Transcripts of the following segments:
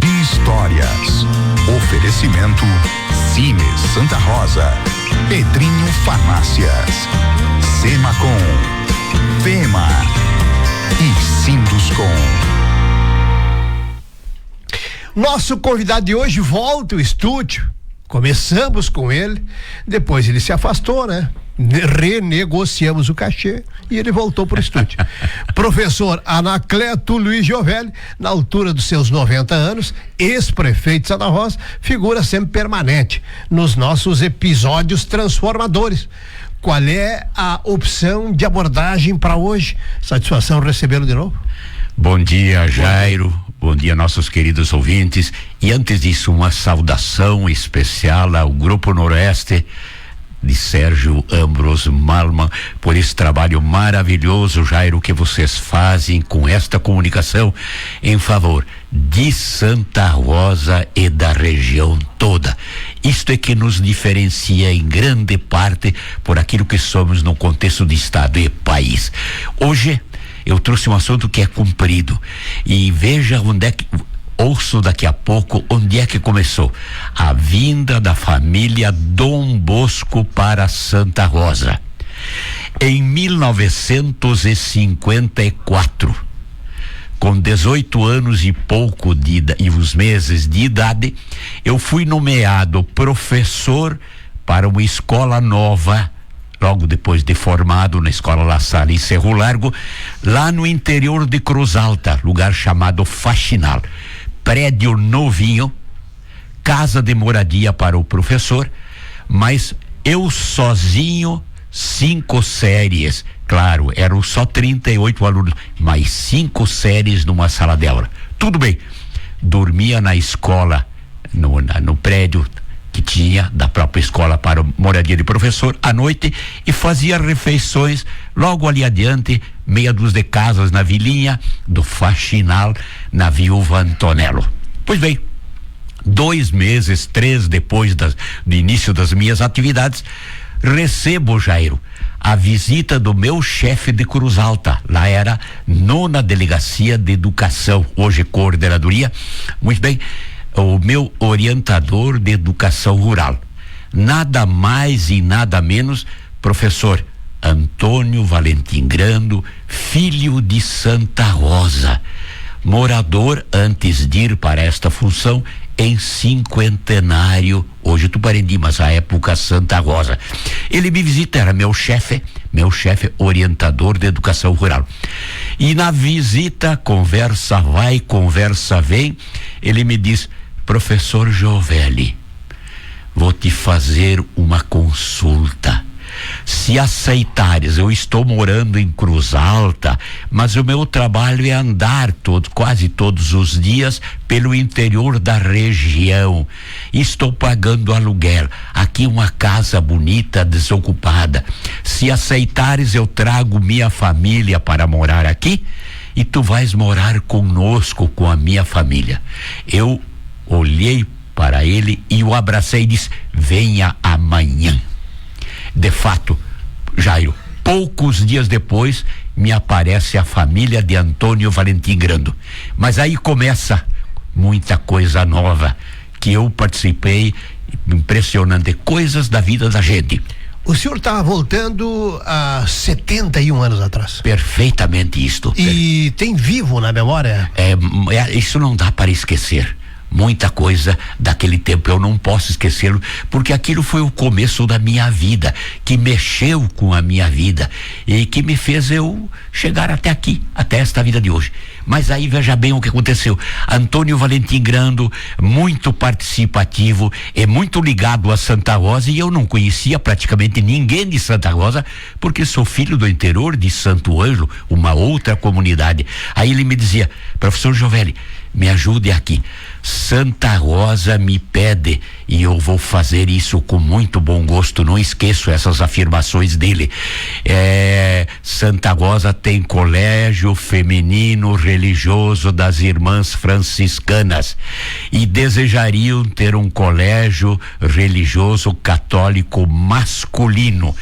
de histórias. Oferecimento Cine Santa Rosa, Pedrinho Farmácias, Semacom, Fema e Sinduscom. Nosso convidado de hoje volta ao estúdio. Começamos com ele, depois ele se afastou, né? Renegociamos o cachê e ele voltou para o estúdio. Professor Anacleto Luiz Giovelli, na altura dos seus 90 anos, ex-prefeito de Santa Rosa, figura sempre permanente nos nossos episódios transformadores. Qual é a opção de abordagem para hoje? Satisfação recebê-lo de novo. Bom dia, Jairo. Bom dia, nossos queridos ouvintes. E antes disso, uma saudação especial ao Grupo Noroeste de Sérgio Ambros Malman por esse trabalho maravilhoso, Jairo, que vocês fazem com esta comunicação em favor de Santa Rosa e da região toda. Isto é que nos diferencia em grande parte por aquilo que somos no contexto de Estado e país. Hoje eu trouxe um assunto que é comprido e veja onde é que ouço daqui a pouco onde é que começou a vinda da família Dom Bosco para Santa Rosa. Em 1954, com 18 anos e pouco e uns meses de idade, eu fui nomeado professor para uma escola nova, logo depois de formado na Escola La Salle em Cerro Largo, lá no interior de Cruz Alta, lugar chamado Faxinal. Prédio novinho, casa de moradia para o professor, mas eu sozinho, 5 séries, claro, eram só 38 alunos, mas 5 séries numa sala de aula. Tudo bem, dormia na escola, no prédio que tinha da própria escola para moradia de professor à noite e fazia refeições logo ali adiante, meia dúzia de casas na vilinha do Faxinal, na Viúva Antonello. Pois bem, 2 meses, 3 depois do início das minhas atividades, recebo, Jairo, a visita do meu chefe de Cruz Alta. Lá era 9ª Delegacia de Educação, hoje Coordenadoria. Muito bem, o meu orientador de educação rural, nada mais e nada menos, professor Antônio Valentim Grando, filho de Santa Rosa, morador antes de ir para esta função em Cinquentenário, hoje Tuparendi, mas à época Santa Rosa. Ele me visita, era meu chefe orientador de educação rural. E na visita, conversa vai, conversa vem, ele me diz: professor Giovelli, vou te fazer uma consulta. Se aceitares, eu estou morando em Cruz Alta, mas o meu trabalho é andar quase todos os dias pelo interior da região. Estou pagando aluguel. Aqui uma casa bonita, desocupada. Se aceitares, eu trago minha família para morar aqui e tu vais morar conosco, com a minha família. Eu olhei para ele e o abracei e disse: venha amanhã. De fato, Jairo, poucos dias depois me aparece a família de Antônio Valentim Grando. Mas aí começa muita coisa nova que eu participei, impressionante, coisas da vida da gente. O senhor está voltando a 71 anos atrás. Perfeitamente isto. E tem vivo na memória? Isso não dá para esquecer. Muita coisa daquele tempo eu não posso esquecê-lo, porque aquilo foi o começo da minha vida, que mexeu com a minha vida e que me fez eu chegar até aqui, até esta vida de hoje. Mas aí veja bem o que aconteceu. Antônio Valentim Grando, muito participativo, é muito ligado a Santa Rosa, e eu não conhecia praticamente ninguém de Santa Rosa, porque sou filho do interior de Santo Ângelo, uma outra comunidade. Aí ele me dizia: professor Giovelli, me ajude aqui. Santa Rosa me pede e eu vou fazer isso com muito bom gosto. Não esqueço essas afirmações dele. Santa Rosa tem colégio feminino religioso das Irmãs Franciscanas e desejariam ter um colégio religioso católico masculino.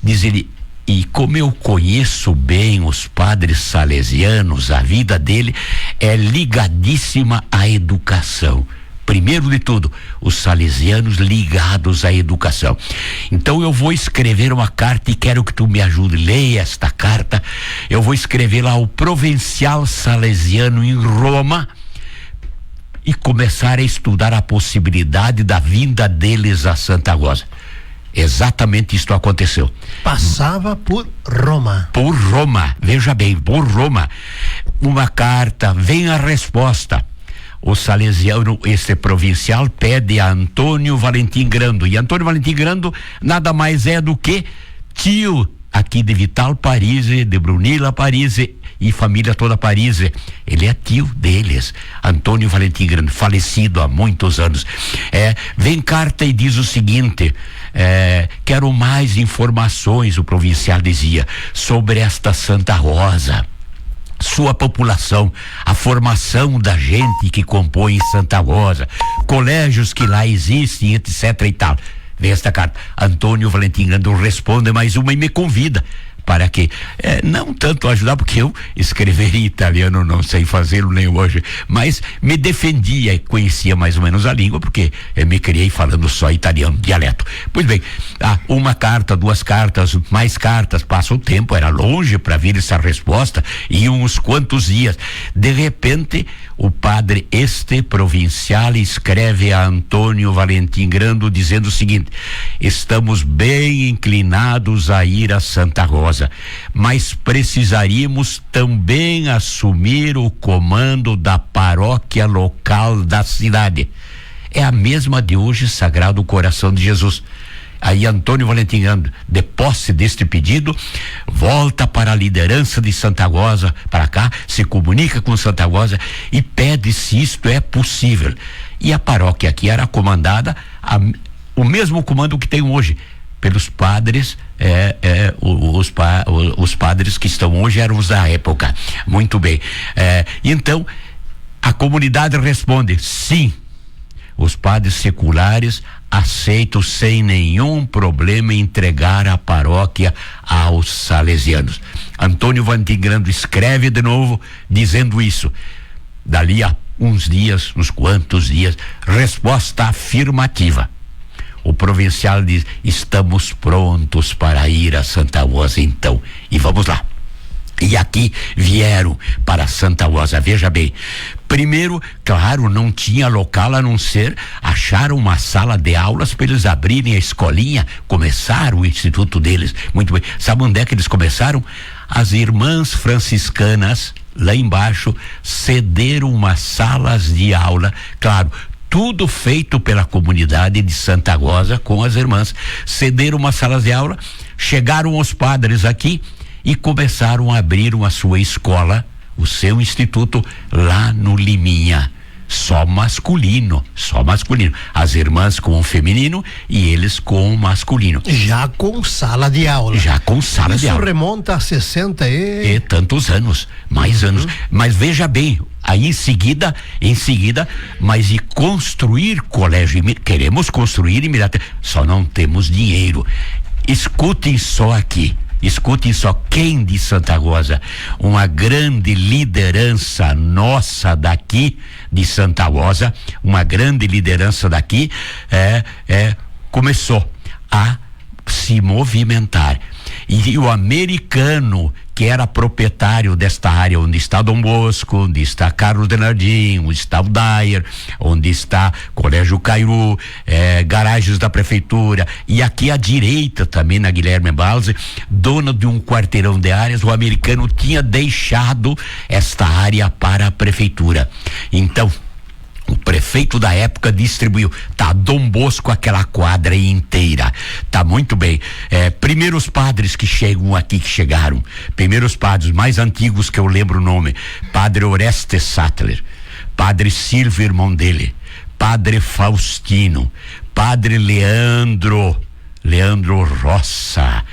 Diz ele, E como eu conheço bem os padres salesianos, a vida dele é ligadíssima à educação. Primeiro de tudo, os salesianos ligados à educação. Então eu vou escrever uma carta e quero que tu me ajude. Leia esta carta. Eu vou escrever lá ao Provincial Salesiano em Roma e começar a estudar a possibilidade da vinda deles a Santa Rosa. Exatamente isto aconteceu. Passava por Roma. Por Roma, veja bem, por Roma. Uma carta, vem a resposta. O salesiano, esse provincial, pede a Antônio Valentim Grando. E Antônio Valentim Grando nada mais é do que tio aqui de Vital Parisi, de Brunila Parisi e família toda Parisi. Ele é tio deles, Antônio Valentim Grando, falecido há muitos anos. Vem carta e diz o seguinte: quero mais informações, o provincial dizia, sobre esta Santa Rosa, sua população, a formação da gente que compõe Santa Rosa, colégios que lá existem, etc e tal. Vem esta carta. Antônio Valentim Grando responde mais uma e me convida para que, não tanto ajudar, porque eu escrever em italiano não sei fazê-lo nem hoje, mas me defendia e conhecia mais ou menos a língua, porque me criei falando só italiano, dialeto. Pois bem, uma carta, duas cartas, mais cartas, passa o tempo, era longe para vir essa resposta, e uns quantos dias. De repente, o padre provincial escreve a Antônio Valentim Grando dizendo o seguinte: estamos bem inclinados a ir a Santa Rosa, mas precisaríamos também assumir o comando da paróquia local da cidade. É a mesma de hoje, Sagrado Coração de Jesus. Aí Antônio Valentim Grando, de posse deste pedido, volta para a liderança de Santa Rosa, para cá, se comunica com Santa Rosa e pede se isto é possível. E a paróquia aqui era comandada, o mesmo comando que tem hoje, pelos padres, os padres que estão hoje eram os da época. Muito bem. Então, a comunidade responde sim. Os padres seculares aceitam sem nenhum problema entregar a paróquia aos salesianos. Antônio Valentim Grando escreve de novo dizendo isso. Dali a uns dias, uns quantos dias, resposta afirmativa. O provincial diz: estamos prontos para ir a Santa Rosa então, e vamos lá. E aqui vieram para Santa Rosa, veja bem. Primeiro, claro, não tinha local a não ser achar uma sala de aulas para eles abrirem a escolinha, começaram o instituto deles. Muito bem. Sabe onde é que eles começaram? As irmãs franciscanas, lá embaixo, cederam umas salas de aula, claro, tudo feito pela comunidade de Santa Rosa com as irmãs. Cederam umas salas de aula, chegaram os padres aqui e começaram a abrir a sua escola, o seu instituto lá no Liminha, só masculino, as irmãs com o feminino e eles com o masculino. Já com sala de aula. Isso remonta a 60 e tantos anos, mais anos. Mas veja bem, aí em seguida, mas e construir colégio, queremos construir imediatamente, só não temos dinheiro. Escutem só aqui. Escutem só, quem de Santa Rosa, uma grande liderança nossa daqui de Santa Rosa, uma grande liderança daqui, começou a se movimentar. E o americano, que era proprietário desta área, onde está Dom Bosco, onde está Carlos Denardim, onde está o Dyer, onde está Colégio Cairu, garagens da prefeitura, e aqui à direita também, na Guilherme Balze, dona de um quarteirão de áreas, o americano tinha deixado esta área para a prefeitura. Então, o prefeito da época distribuiu, tá Dom Bosco aquela quadra inteira, tá muito bem. Primeiros padres que chegaram, primeiros padres mais antigos que eu lembro o nome: Padre Orestes Sattler, Padre Silvio, irmão dele, Padre Faustino, Padre Leandro Roça,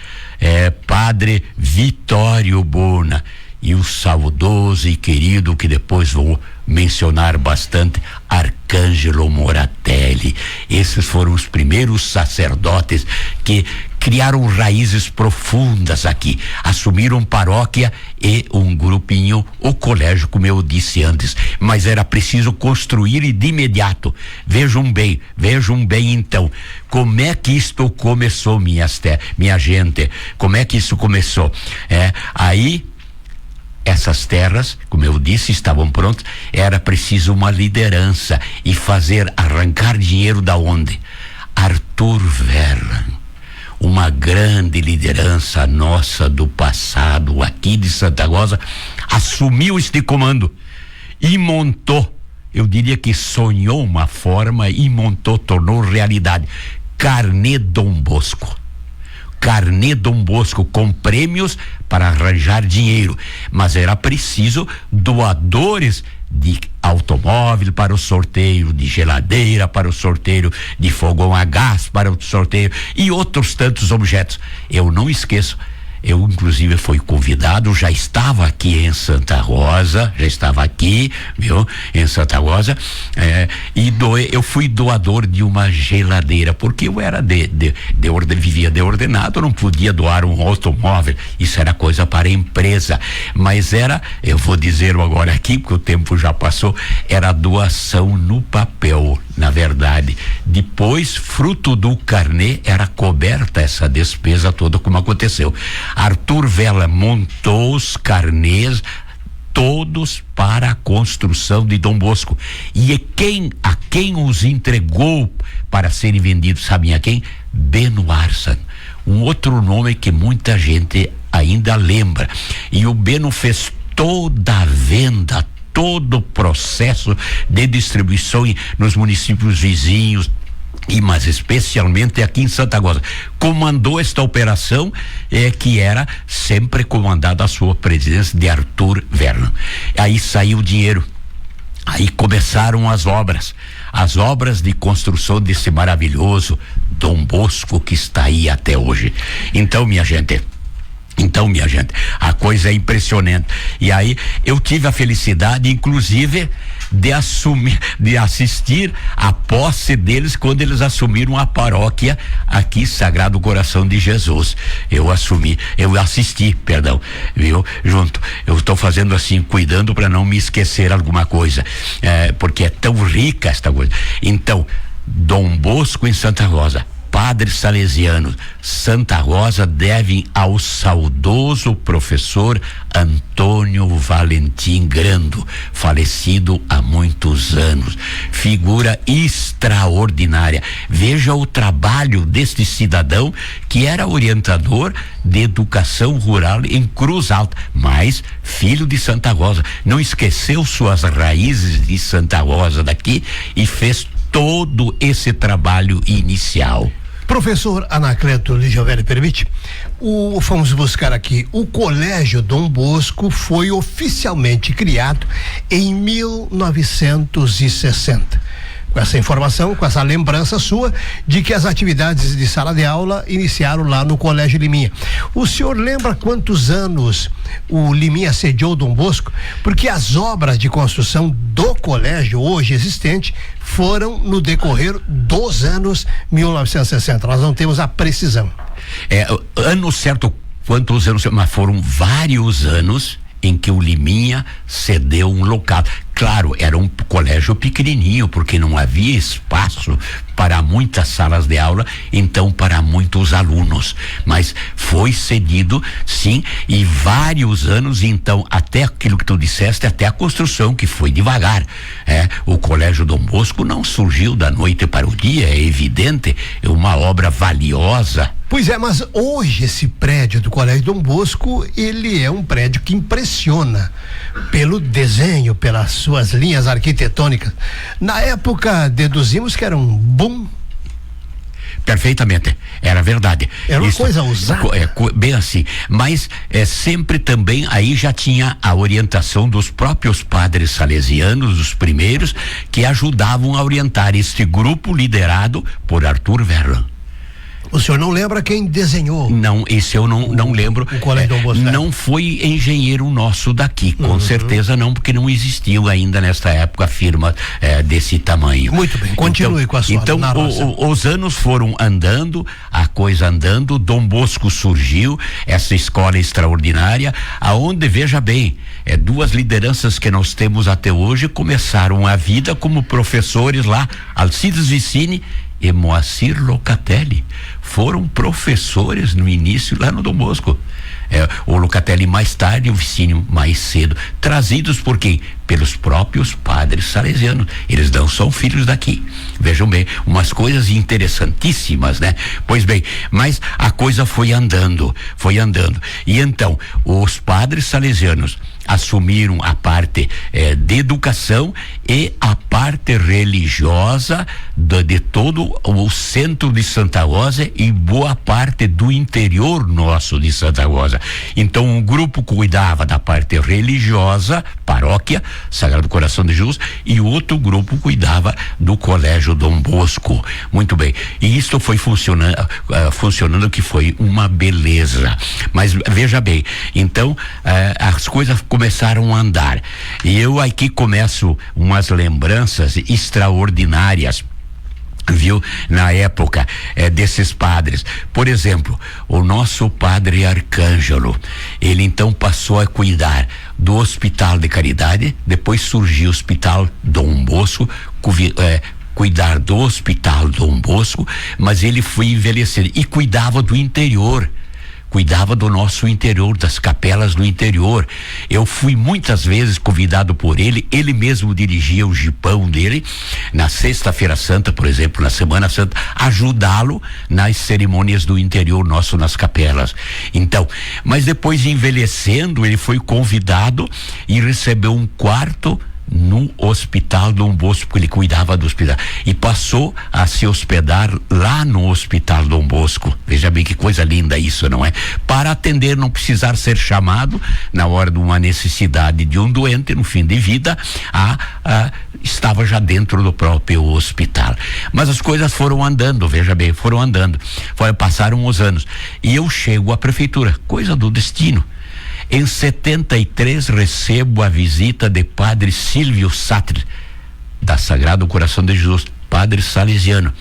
Padre Vitório Bona. e o saudoso e querido, que depois vou mencionar bastante, Arcângelo Moratelli. Esses foram os primeiros sacerdotes que criaram raízes profundas aqui, assumiram paróquia e um grupinho, o colégio, como eu disse antes, mas era preciso construir e de imediato. Vejam bem então, como é que isto começou, minha gente, como é que isso começou? Aí essas terras, como eu disse, estavam prontas, era preciso uma liderança e arrancar dinheiro da onde? Arthur Verlan, uma grande liderança nossa do passado aqui de Santa Rosa, assumiu este comando e montou, eu diria que sonhou uma forma e montou, tornou realidade, Carnê Dom Bosco. Carnê Dom Bosco, com prêmios para arranjar dinheiro, mas era preciso doadores de automóvel para o sorteio, de geladeira para o sorteio, de fogão a gás para o sorteio e outros tantos objetos. Eu não esqueço, eu inclusive fui convidado, já estava aqui em Santa Rosa, em Santa Rosa, e eu fui doador de uma geladeira, porque eu era vivia de ordenado, não podia doar um automóvel, isso era coisa para a empresa, mas eu vou dizer agora aqui, porque o tempo já passou, era doação no papel, na verdade. Depois, fruto do carnê, era coberta essa despesa toda, como aconteceu. Arthur Verlan montou os carnês todos para a construção de Dom Bosco. E a quem os entregou para serem vendidos, sabem a quem? Beno Arsan, um outro nome que muita gente ainda lembra. E o Beno fez toda a venda, todo o processo de distribuição nos municípios vizinhos, mas especialmente aqui em Santa Rosa. Comandou esta operação, que era sempre comandada a sua presidência de Arthur Verlan. Aí saiu o dinheiro, aí começaram as obras de construção desse maravilhoso Dom Bosco que está aí até hoje. Então, minha gente, a coisa é impressionante. E aí eu tive a felicidade, inclusive, de assistir a posse deles quando eles assumiram a paróquia aqui, Sagrado Coração de Jesus. Eu assisti, viu? Junto. Eu estou fazendo assim, cuidando para não me esquecer alguma coisa, porque é tão rica esta coisa. Então, Dom Bosco em Santa Rosa, padres salesianos, Santa Rosa devem ao saudoso professor Antônio Valentim Grando, falecido há muitos anos, figura extraordinária. Veja o trabalho deste cidadão que era orientador de educação rural em Cruz Alta, mas filho de Santa Rosa, não esqueceu suas raízes de Santa Rosa daqui e fez todo esse trabalho inicial. Professor Anacleto Ligiovere, permite? Vamos buscar aqui. O Colégio Dom Bosco foi oficialmente criado em 1960. Com essa informação, com essa lembrança sua de que as atividades de sala de aula iniciaram lá no Colégio Liminha. O senhor lembra quantos anos o Liminha sediou Dom Bosco? Porque as obras de construção do colégio hoje existente foram no decorrer dos anos 1960. Nós não temos a precisão. Ano certo, quantos anos, mas foram vários anos em que o Liminha cedeu um local. Claro, era um colégio pequenininho, porque não havia espaço para muitas salas de aula, então para muitos alunos, mas foi cedido, sim, e vários anos, então, até aquilo que tu disseste, até a construção, que foi devagar. O Colégio Dom Bosco não surgiu da noite para o dia, é evidente, é uma obra valiosa. Pois é, mas hoje esse prédio do Colégio Dom Bosco, ele é um prédio que impressiona pelo desenho, pelas suas linhas arquitetônicas. Na época, deduzimos que era um boom. Perfeitamente, era verdade. Era uma coisa usada. Bem assim, mas sempre também aí já tinha a orientação dos próprios padres salesianos, os primeiros, que ajudavam a orientar este grupo liderado por Arthur Verlan. O senhor não lembra quem desenhou? Não, esse eu não lembro. O Colégio Dom Bosco. Não foi engenheiro nosso daqui, com certeza não, porque não existiu ainda nesta época firma desse tamanho. Muito bem, continue com a sua narração. Os anos foram andando, a coisa andando, Dom Bosco surgiu, essa escola extraordinária, aonde, veja bem, duas lideranças que nós temos até hoje começaram a vida como professores lá, Alcides Vicini e Moacir Locatelli foram professores no início lá no Dom Bosco. O Locatelli mais tarde, o Vicínio mais cedo, trazidos por quem? Pelos próprios padres salesianos. Eles não são filhos daqui. Vejam bem, umas coisas interessantíssimas, né? Pois bem, mas a coisa foi andando. E então, os padres salesianos assumiram a parte de educação e a parte religiosa de todo o centro de Santa Rosa e boa parte do interior nosso de Santa Rosa. Então, um grupo cuidava da parte religiosa, paróquia, Sagrado Coração de Jesus, e outro grupo cuidava do Colégio Dom Bosco. Muito bem. E isso foi funcionando que foi uma beleza. Mas veja bem, então as coisas começaram a andar. E eu aqui começo umas lembranças extraordinárias, viu, na época desses padres. Por exemplo, o nosso padre Arcângelo, ele então passou a cuidar do Hospital de Caridade, depois surgiu o Hospital Dom Bosco, cuidar do Hospital Dom Bosco, mas ele foi envelhecendo e cuidava do interior. Cuidava do nosso interior, das capelas do interior. Eu fui muitas vezes convidado por ele mesmo dirigia o jipão dele, na Sexta-feira Santa, por exemplo, na Semana Santa, ajudá-lo nas cerimônias do interior nosso, nas capelas. Então, mas depois envelhecendo, ele foi convidado e recebeu um quarto no Hospital Dom Bosco, porque ele cuidava do hospital, e passou a se hospedar lá no Hospital Dom Bosco. Veja bem que coisa linda isso, não é? Para atender, não precisar ser chamado na hora de uma necessidade de um doente no fim de vida, estava já dentro do próprio hospital. Mas as coisas foram andando, veja bem, passaram os anos e eu chego à prefeitura, coisa do destino. Em 73 recebo a visita de Padre Silvio Sartre, da Sagrado Coração de Jesus, padre salesiano,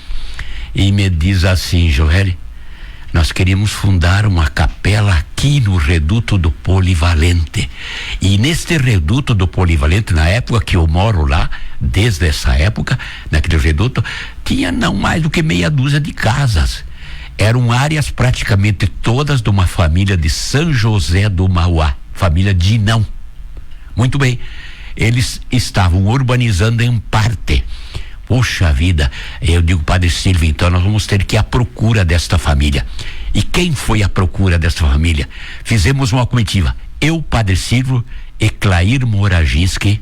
e me diz assim: Joel, nós queríamos fundar uma capela aqui no Reduto do Polivalente, e neste Reduto do Polivalente, na época que eu moro lá, desde essa época, naquele reduto, tinha não mais do que meia dúzia de casas. Eram áreas praticamente todas de uma família de São José do Mauá, família Dinão. Muito bem, eles estavam urbanizando em parte. Puxa vida, eu digo, Padre Silvio, então nós vamos ter que ir à procura desta família. E quem foi à procura desta família? Fizemos uma comitiva, eu, Padre Silvio, Eclair Moraginski,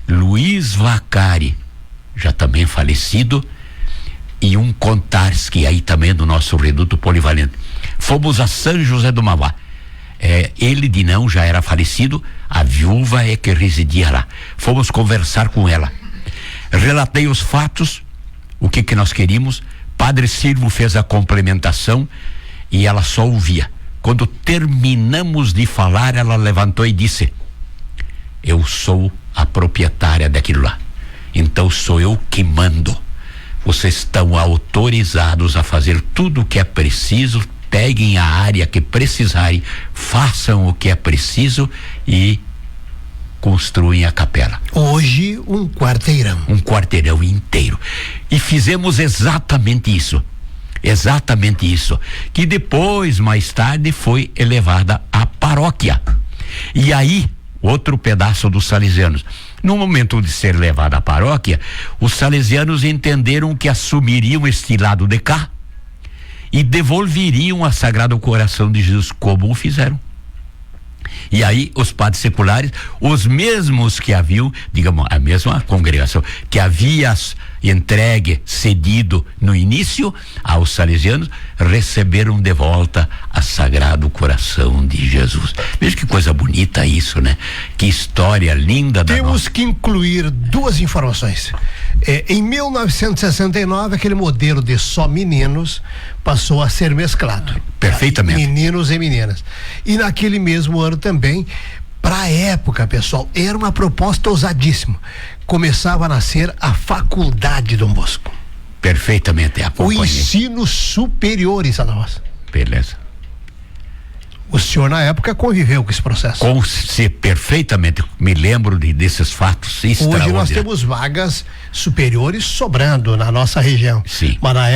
Luiz Vacari, já também falecido, e um Kontarski aí também do nosso Reduto Polivalente. Fomos a São José do Mauá. Ele de não já era falecido, a viúva é que residia lá. Fomos conversar com ela. Relatei os fatos, o que nós queríamos. Padre Silvio fez a complementação e ela só ouvia. Quando terminamos de falar, ela levantou e disse: eu sou a proprietária daquilo lá, então sou eu que mando. Vocês estão autorizados a fazer tudo o que é preciso, peguem a área que precisarem, façam o que é preciso e construem a capela. Hoje, um quarteirão. Um quarteirão inteiro. E fizemos exatamente isso, que depois, mais tarde, foi elevada à paróquia. E aí, outro pedaço dos salesianos. No momento de ser levado à paróquia, os salesianos entenderam que assumiriam este lado de cá e devolveriam a Sagrado Coração de Jesus, como o fizeram. E aí os padres seculares, os mesmos que haviam, digamos, a mesma congregação que havia entregue, cedido no início aos salesianos, receberam de volta a Sagrado Coração de Jesus. Veja que coisa bonita isso, né? Que história linda da Temos que incluir duas informações. Em 1969, aquele modelo de só meninos passou a ser mesclado. Perfeitamente. Meninos e meninas. E naquele mesmo ano também, para a época, pessoal, era uma proposta ousadíssima. Começava a nascer a Faculdade Dom Bosco. Perfeitamente, O ensino superior em Santa Rosa. Beleza. O senhor, na época, conviveu com esse processo. Perfeitamente, me lembro desses fatos extraordinários. Hoje nós temos vagas superiores sobrando na nossa região. Sim. Mas na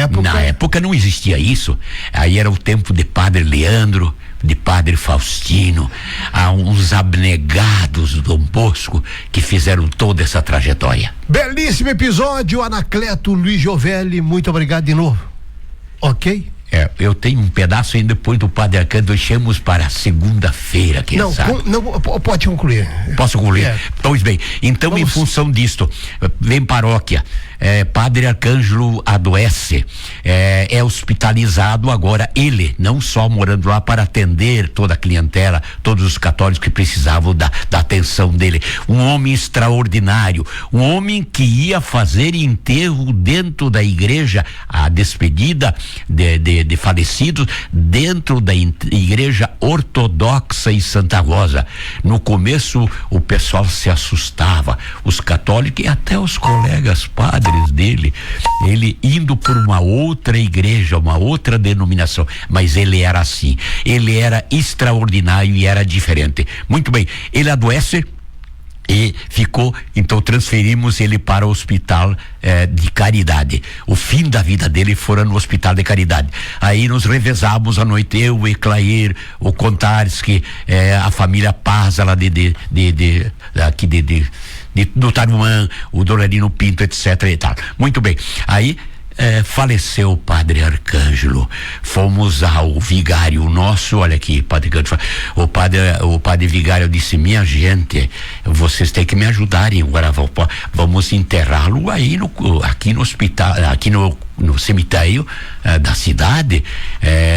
época não existia isso. Aí era o tempo de Padre Leandro, de Padre Faustino, há uns abnegados do Dom Bosco que fizeram toda essa trajetória. Belíssimo episódio, Anacleto, Luiz Giovelli, muito obrigado de novo. Ok? Eu tenho um pedaço ainda depois do Padre Arcando, deixamos para segunda-feira, quem sabe. Não, pode concluir. Posso concluir? Pois bem, então em função disto, vem paróquia, Padre Arcângelo adoece, é hospitalizado agora, ele, não só morando lá para atender toda a clientela, todos os católicos que precisavam da atenção dele, um homem extraordinário, um homem que ia fazer enterro dentro da igreja, a despedida de falecidos dentro da igreja ortodoxa em Santa Rosa. No começo o pessoal se assustava, os católicos e até os colegas padres dele, ele indo por uma outra igreja, uma outra denominação, mas ele era assim, ele era extraordinário e era diferente. Muito bem, ele adoece e ficou, então transferimos ele para o hospital de caridade. O fim da vida dele fora no hospital de caridade. Aí nos revezamos à noite, eu, o Eclair, o Contares, que a família Paz lá do Tarumã, o Dorarino Pinto, etc. e tal. Muito bem. Aí faleceu o Padre Arcângelo, fomos ao vigário nosso, olha aqui, Padre Arcângelo, o padre vigário disse: minha gente, vocês têm que me ajudarem, agora vamos enterrá-lo aí aqui no hospital, aqui no cemitério da cidade.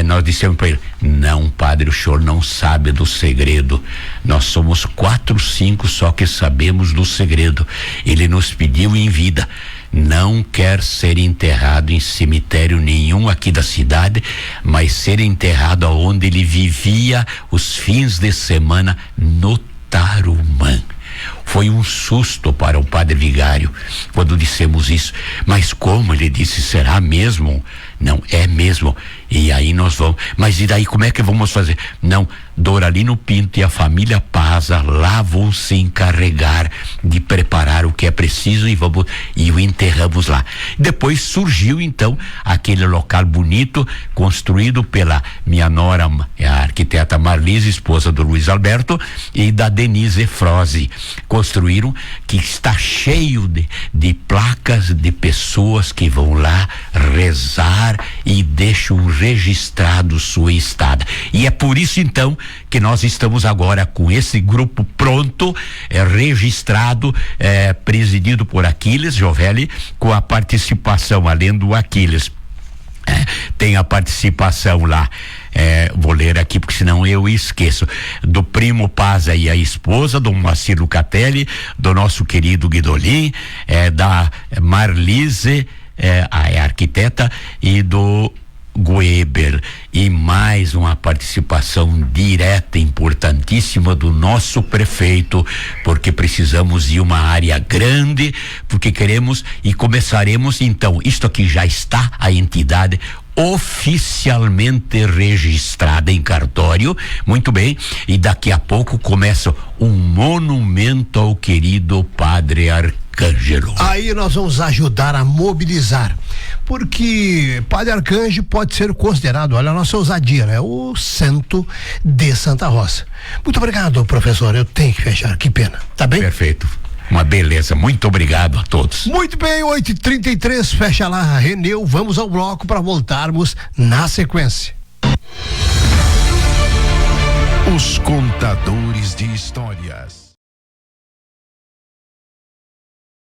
Nós dissemos para ele: não, padre, o senhor não sabe do segredo, nós somos 4, 5 só que sabemos do segredo. Ele nos pediu em vida, não quer ser enterrado em cemitério nenhum aqui da cidade, mas ser enterrado onde ele vivia os fins de semana, no Tarumã. Foi um susto para o padre vigário quando dissemos isso. Mas como? Ele disse: será mesmo? Não, é mesmo. E aí nós vamos. Mas e daí como é que vamos fazer? Não, Doralino Pinto e a família Paza lá vão se encarregar de preparar o que é preciso e o enterramos lá. Depois surgiu então aquele local bonito construído pela minha nora, a arquiteta Marlise, esposa do Luiz Alberto, e da Denise Froze. Construíram, que está cheio de placas de pessoas que vão lá rezar e deixam registrado sua estada. E é por isso então que nós estamos agora com esse grupo pronto, registrado, presidido por Aquiles Giovelli, com a participação, além do Aquiles, tem a participação lá, vou ler aqui porque senão eu esqueço, do primo Paza e a esposa, do Moacir Lucatelli, do nosso querido Guidolin, da Marlise, a arquiteta, e do Goeber, e mais uma participação direta, importantíssima, do nosso prefeito, porque precisamos de uma área grande, porque queremos e começaremos então, isto aqui já está, a entidade oficialmente registrada em cartório, muito bem, e daqui a pouco começa um monumento ao querido Padre Arcângelo. Aí nós vamos ajudar a mobilizar, porque Padre Arcângelo pode ser considerado, olha a nossa ousadia, né? O santo de Santa Rosa. Muito obrigado, professor, eu tenho que fechar, que pena, tá bem? Perfeito. Uma beleza, muito obrigado a todos. Muito bem, 8h33, fecha lá, Reneu, vamos ao bloco para voltarmos na sequência. Os contadores de histórias.